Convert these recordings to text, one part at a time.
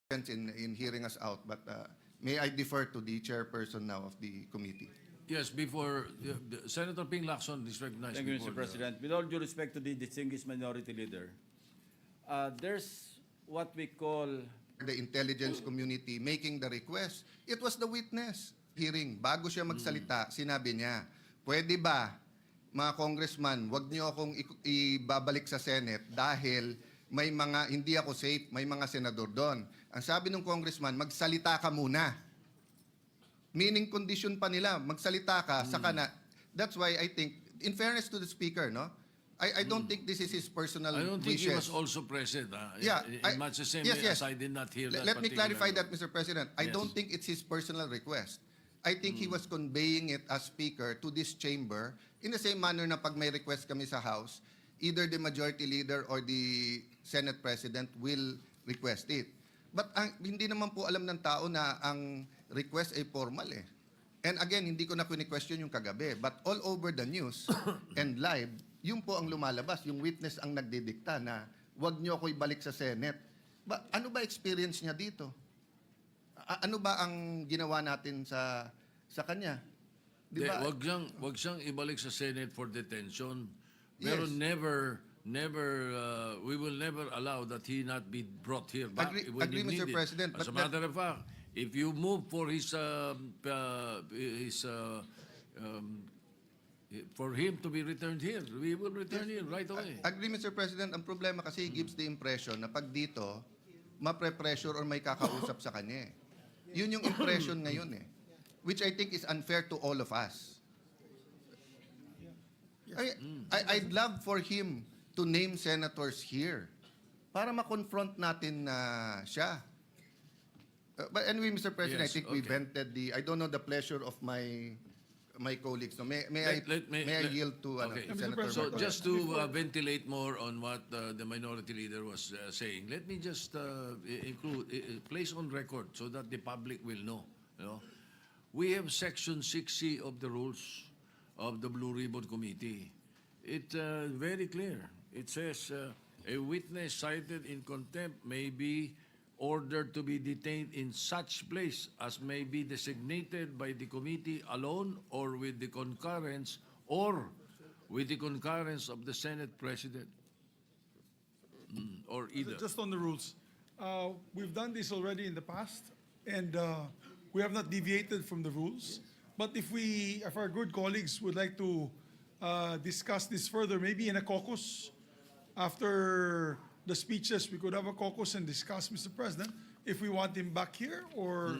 in hearing us out, but may I defer to the chairperson now of the committee? Yes, before Senator Ping Lacson is recognized. Thank you, before Mr. President. With all due respect to the distinguished minority leader, there's what we call The intelligence community making the request. It was the witness hearing. Bago siya magsalita, sinabi niya, pwede ba, mga congressman, wag niyo akong ibabalik sa Senate dahil may mga, hindi ako safe, may mga senador doon. Ang sabi ng congressman, magsalita ka muna. Meaning condition pa nila, magsalita ka, saka na. That's why I think, in fairness to the speaker, no? I don't think this is his personal I don't think wishes. he was also present. Yeah, in much the same way as I did not hear that. Let me clarify particular- that, Mr. President. I Yes. don't think it's his personal request. I think he was conveying it as speaker to this chamber in the same manner na pag may request kami sa House, either the majority leader or the Senate President will request it. But hindi naman po alam ng tao na ang request ay formal eh. And again, hindi ko na question yung kagabi. But all over the news and live, yun po ang lumalabas. Yung witness ang nagdidikta na wag niyo ako ibalik sa Senate. Ano ba experience niya dito? Ano ba ang ginawa natin sa kanya? Di ba? Wag siyang ibalik sa Senate for detention. Pero Yes. we will never allow that he not be brought here back Agree, when Mr. needed. President. As a matter of fact, if you move for for him to be returned here, we will return here right away. Agree, Mr. President. Ang problema kasi he gives the impression na pag dito, mapre-pressure or may kakausap sa kanya eh. Yun yung impression ngayon eh. Which I think is unfair to all of us. I'd love for him to name senators here para ma-confront natin na siya. But anyway, Mr. President, Yes, I think we okay. vented the, I don't know the pleasure of my colleagues. No? May I yield to Okay. Senator So Marcoleta? just to ventilate more on what the minority leader was saying, let me just place on record so that the public will know. You know, we have Section 6C of the rules of the Blue Ribbon Committee. It's very clear. It says a witness cited in contempt may be ordered to be detained in such place as may be designated by the committee alone or with the concurrence of the Senate President. Or either. Just on the rules, we've done this already in the past, and we have not deviated from the rules. But if our good colleagues would like to discuss this further, maybe in a caucus, after the speeches, we could have a caucus and discuss, Mr. President, if we want him back here, or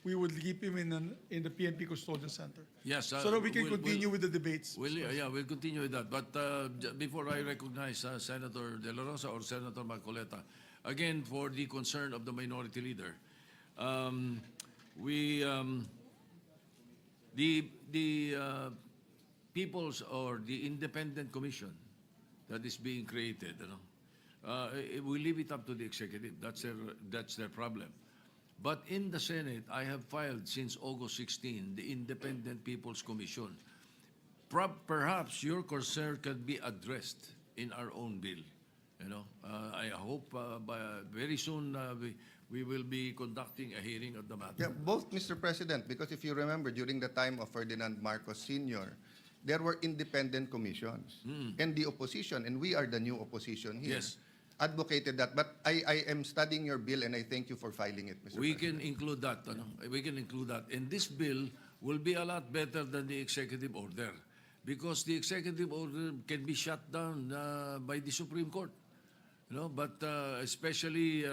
we would keep him in the PNP Custodial Center. Yes, so that we can continue with the debates. We'll continue with that. But before I recognize Senator De La Rosa or Senator Marcoleta, again, for the concern of the minority leader, the People's or the Independent Commission that is being created, we leave it up to the executive. That's their problem. But in the Senate, I have filed since August 16 the Independent People's Commission. Perhaps your concern can be addressed in our own bill. I hope very soon we will be conducting a hearing of the matter. Yeah, both, Mr. President, because if you remember, during the time of Ferdinand Marcos Sr., there were independent commissions. And the opposition, and we are the new opposition here, Yes. advocated that. But I am studying your bill, and I thank you for filing it, Mr. We President. can include that. We can include that. And this bill will be a lot better than the executive order because the executive order can be shut down by the Supreme Court. But especially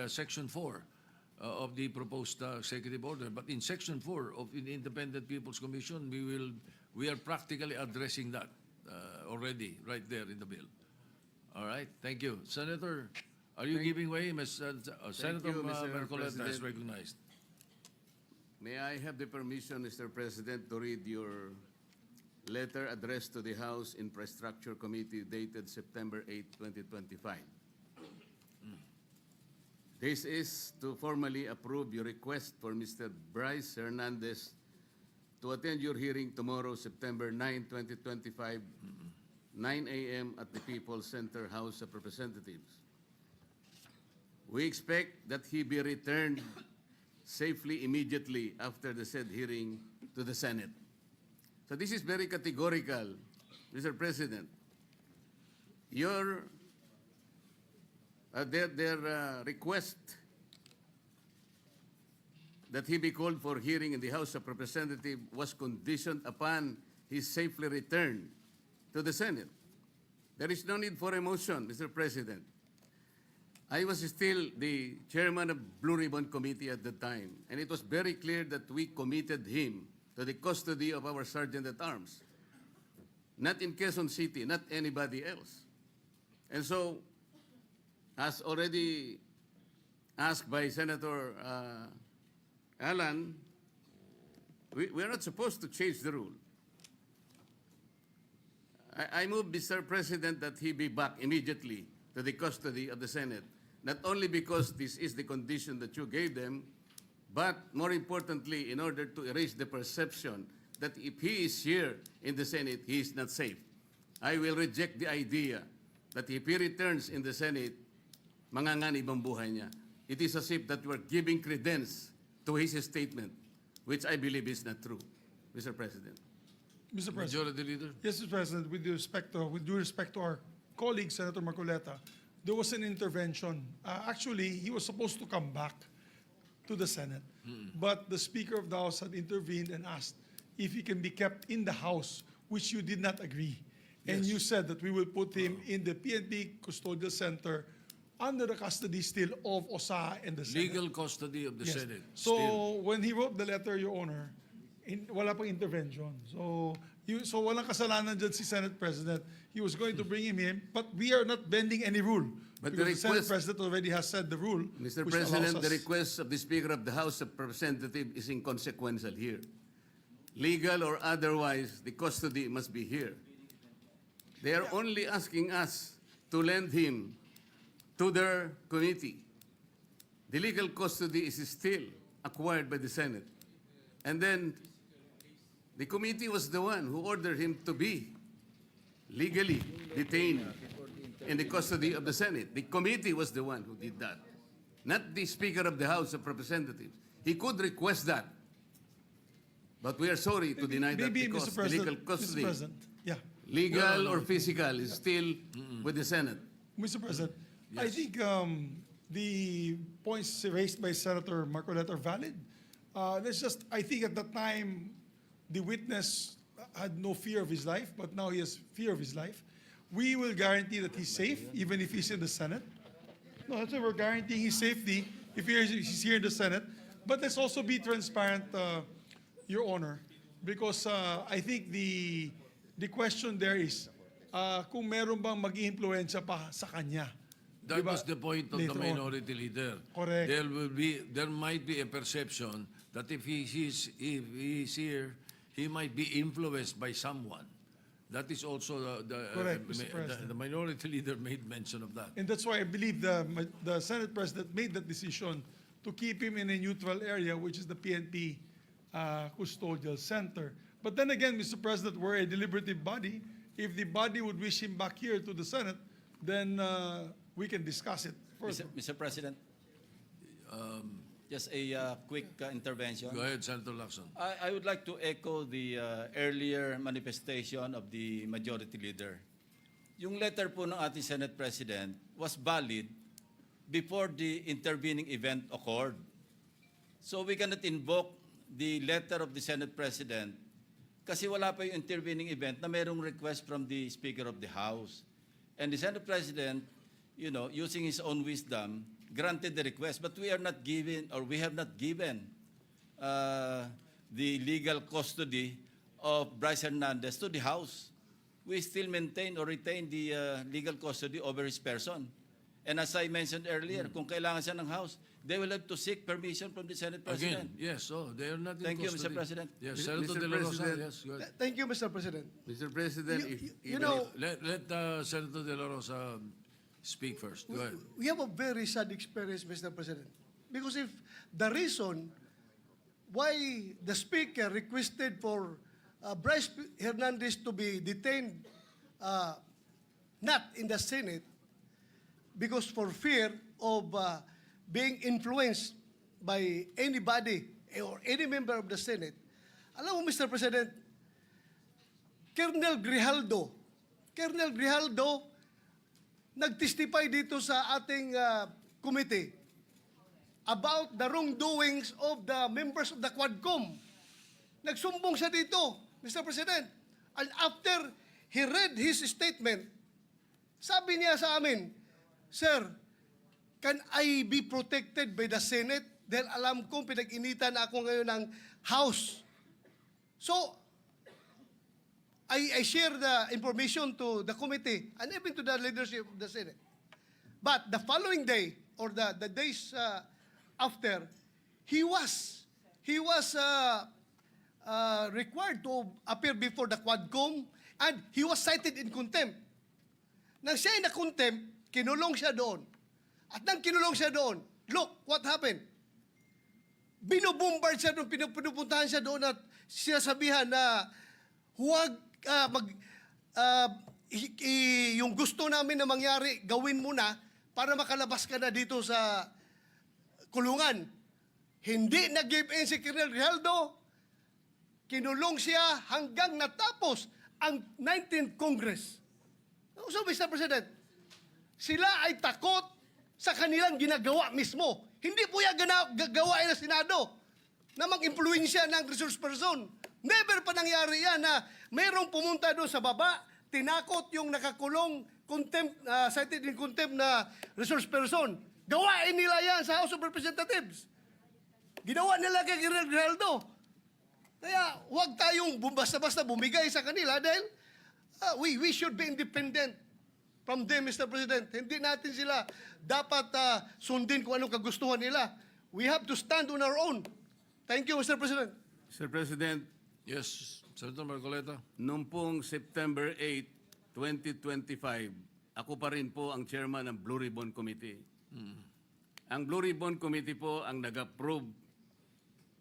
Section 4 of the proposed executive order. But in Section 4 of the Independent People's Commission, we are practically addressing that already right there in the bill. All right, thank you. Senator, are you giving way? Senator you, Mr. Marcoleta is President. recognized. May I have the permission, Mr. President, to read your letter addressed to the House Infrastructure Committee dated September 8, 2025. This is to formally approve your request for Mr. Bryce Hernandez to attend your hearing tomorrow, September 9, 2025, 9 a.m. at the People's Center House of Representatives. We expect that he be returned safely immediately after the said hearing to the Senate. So this is very categorical, Mr. President. Their request that he be called for hearing in the House of Representatives was conditioned upon his safely return to the Senate. There is no need for a motion, Mr. President. I was still the chairman of Blue Ribbon Committee at the time, and it was very clear that we committed him to the custody of our Sergeant at Arms. Not in Quezon City, not anybody else. And so, as already asked by Senator Alan, we are not supposed to change the rule. I move, Mr. President, that he be back immediately to the custody of the Senate, not only because this is the condition that you gave them, but more importantly, in order to erase the perception that if he is here in the Senate, he is not safe. I will reject the idea that if he returns in the Senate, manganganib ang buhay niya. It is as if that we are giving credence to his statement, which I believe is not true, Mr. President. Mr. President. Majority Leader? Yes, Mr. President, with due respect to our colleague, Senator Marcoleta, there was an intervention. Actually, he was supposed to come back to the Senate, but the Speaker of the House had intervened and asked if he can be kept in the House, which you did not agree. And Yes. you said that we will put him in the PNP Custodial Center under the custody still of OSA and the Senate. Legal custody of the Yes. Senate. So Still. when he wrote the letter, Your Honor, wala pang intervention. So walang kasalanan dyan si Senate President. He was going to bring him in, but we are not bending any rule. But because the the Senate request- President already has said the rule. Mr. which allows President, the us- request of the Speaker of the House of Representatives is inconsequential here. Legal or otherwise, the custody must be here. They are only asking us to lend him to their committee. The legal custody is still acquired by the Senate. And then the committee was the one who ordered him to be legally detained in the custody of the Senate. The committee was the one who did that, not the Speaker of the House of Representatives. He could request that, but we are sorry to deny that Maybe, because Mr. the legal President, custody, Mr. President, yeah. legal or physical, is still with the Senate. Mr. President, I think the points raised by Senator Marcoleta are valid. I think at the time, the witness had no fear of his life, but now he has fear of his life. We will guarantee that he's safe, even if he's in the Senate. No, that's why we're guaranteeing his safety if he's here in the Senate. But let's also be transparent, Your Honor, because I think the question there is, kung meron bang mag-influensya pa sa kanya. That Diba? was the point of Later the on. minority leader. Correct. There might be a perception that if he's here, he might be influenced by someone. That is also Correct, Mr. President. the minority leader made mention of that. And that's why I believe the Senate President made that decision to keep him in a neutral area, which is the PNP Custodial Center. But then again, Mr. President, we're a deliberative body. If the body would wish him back here to the Senate, then we can discuss it further. Mr. President, just a quick intervention. Go ahead, Senator Lacson. I would like to echo the earlier manifestation of the Majority Leader. Yung letter po ng ating Senate President was valid before the intervening event occurred. So we cannot invoke the letter of the Senate President kasi wala pa yung intervening event na mayroong request from the Speaker of the House. And the Senate President, using his own wisdom, granted the request, but we have not given the legal custody of Bryce Hernandez to the House. We still maintain or retain the legal custody over his person. And as I mentioned earlier, kung kailangan siya ng House, they will have to seek permission from the Senate President. Again, yes, they are not in Thank you, custody. Mr. President. Yes, Mr. Senator De La Rosa, President. yes, go ahead. Thank you, Mr. President. Mr. President, You know, Let Senator De La Rosa speak first. Go ahead. we have a very sad experience, Mr. President. Because if the reason why the Speaker requested for Bryce Hernandez to be detained not in the Senate, because for fear of being influenced by anybody or any member of the Senate. Alam mo, Mr. President, Colonel Grijaldo, nag-testify dito sa ating committee about the wrongdoings of the members of the Quadcom. Nagsumbong siya dito, Mr. President. And after he read his statement, sabi niya sa amin, Sir, can I be protected by the Senate? Dahil alam kong pinag-initan ako ngayon ng House. So, I share the information to the committee and even to the leadership of the Senate. But the following day, or the days after, he was required to appear before the Quadcom and he was cited in contempt. Nang siya ay na-contempt, kinulong siya doon. At nang kinulong siya doon, look what happened. Binubombard siya doon, pinupuntahan siya doon at sinasabihan na huwag yung gusto namin na mangyari, gawin mo na para makalabas ka na dito sa kulungan. Hindi nag-give in si Colonel Grijaldo. Kinulong siya hanggang natapos ang 19th Congress. So, Mr. President, sila ay takot sa kanilang ginagawa mismo. Hindi po yan gagawain ng Senado na mag-impluensya ng resource person. Never pa nangyari yan na mayroong pumunta doon sa baba, tinakot yung nakakulong cited in contempt na resource person. Gawain nila yan sa House of Representatives. Ginawa nila kay Colonel Grijaldo. Kaya huwag tayong basta-basta bumigay sa kanila dahil we should be independent from them, Mr. President. Hindi natin sila dapat sundin kung anong kagustuhan nila. We have to stand on our own. Thank you, Mr. President. Mr. President, Yes, Senator Marcoleta. noong pong September 8, 2025, ako pa rin po ang chairman ng Blue Ribbon Committee. Ang Blue Ribbon Committee po ang nag-approve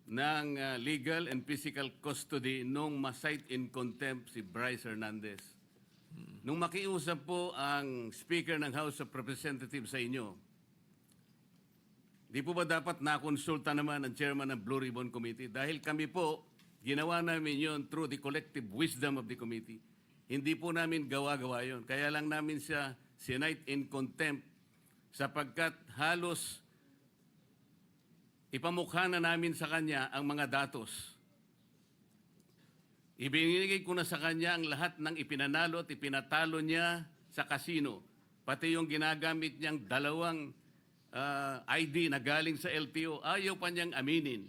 ng legal and physical custody nung ma-cite in contempt si Bryce Hernandez. Nung makiusap po ang Speaker ng House of Representatives sa inyo, di po ba dapat nakonsulta naman ang chairman ng Blue Ribbon Committee? Dahil kami po, ginawa namin yon through the collective wisdom of the committee. Hindi po namin gawa-gawa yon. Kaya lang namin siya sinite in contempt sapagkat halos ipamukha na namin sa kanya ang mga datos. Ibinigay ko na sa kanya ang lahat ng ipinanalo at ipinatalo niya sa kasino. Pati yung ginagamit niyang dalawang ID na galing sa LTO, ayaw pa niyang aminin.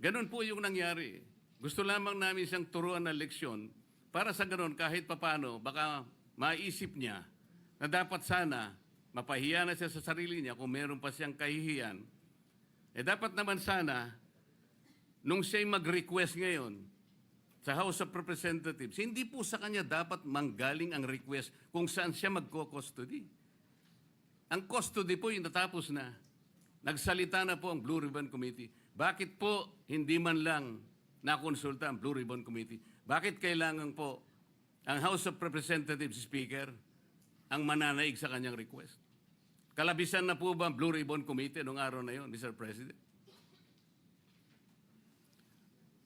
Ganun po yung nangyari. Gusto lamang namin siyang turuan ng leksyon para sa ganun kahit papano baka maisip niya na dapat sana mapahiya na siya sa sarili niya kung meron pa siyang kahihiyan. Dapat naman sana nung siya'y mag-request ngayon sa House of Representatives, hindi po sa kanya dapat manggaling ang request kung saan siya magko-custody. Ang custody po yung natapos na. Nagsalita na po ang Blue Ribbon Committee. Bakit po hindi man lang nakonsulta ang Blue Ribbon Committee? Bakit kailangan po ang House of Representatives Speaker ang mananaig sa kanyang request? Kalabisan na po ba ang Blue Ribbon Committee noong araw na yon, Mr. President?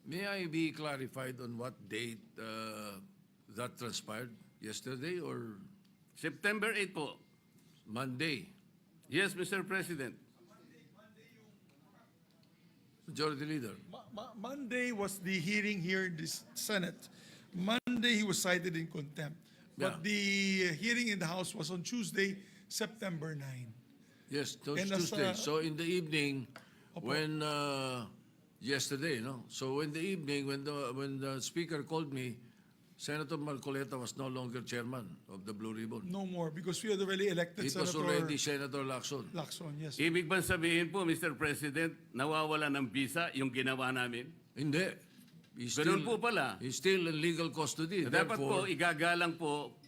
May I be clarified on what date that transpired? Yesterday or September 8 po. Monday? Yes, Mr. President. Majority Leader. Monday was the hearing here in the Senate. Monday he was cited in contempt. But Yeah. the hearing in the House was on Tuesday, September 9. Yes, And Tuesday. as, So in the evening, Opo. when yesterday, no. So in the evening, when the speaker called me, Senator Marcoleta was no longer chairman of the Blue Ribbon. No more, because we had already elected It was Senator already Senator Lacson. Lacson, yes. Ibig bang sabihin po, Mr. President, nawawala ng visa yung ginawa namin? Hindi. He's Ganun po pala. He's still in legal custody. Dapat po, Therefore, igagalang po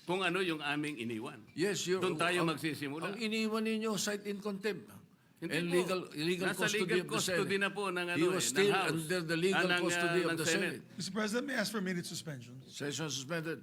kung ano yung aming iniwan. yes, Doon tayo magsisimula. Ang iniwan ninyo, cite in contempt. Hindi And po. legal Nasa custody legal of the custody Senate. na po ng, He was still ng House. under the legal ng, custody ng of the Senate. Mr. President, may I ask for a minute suspension? Session suspended.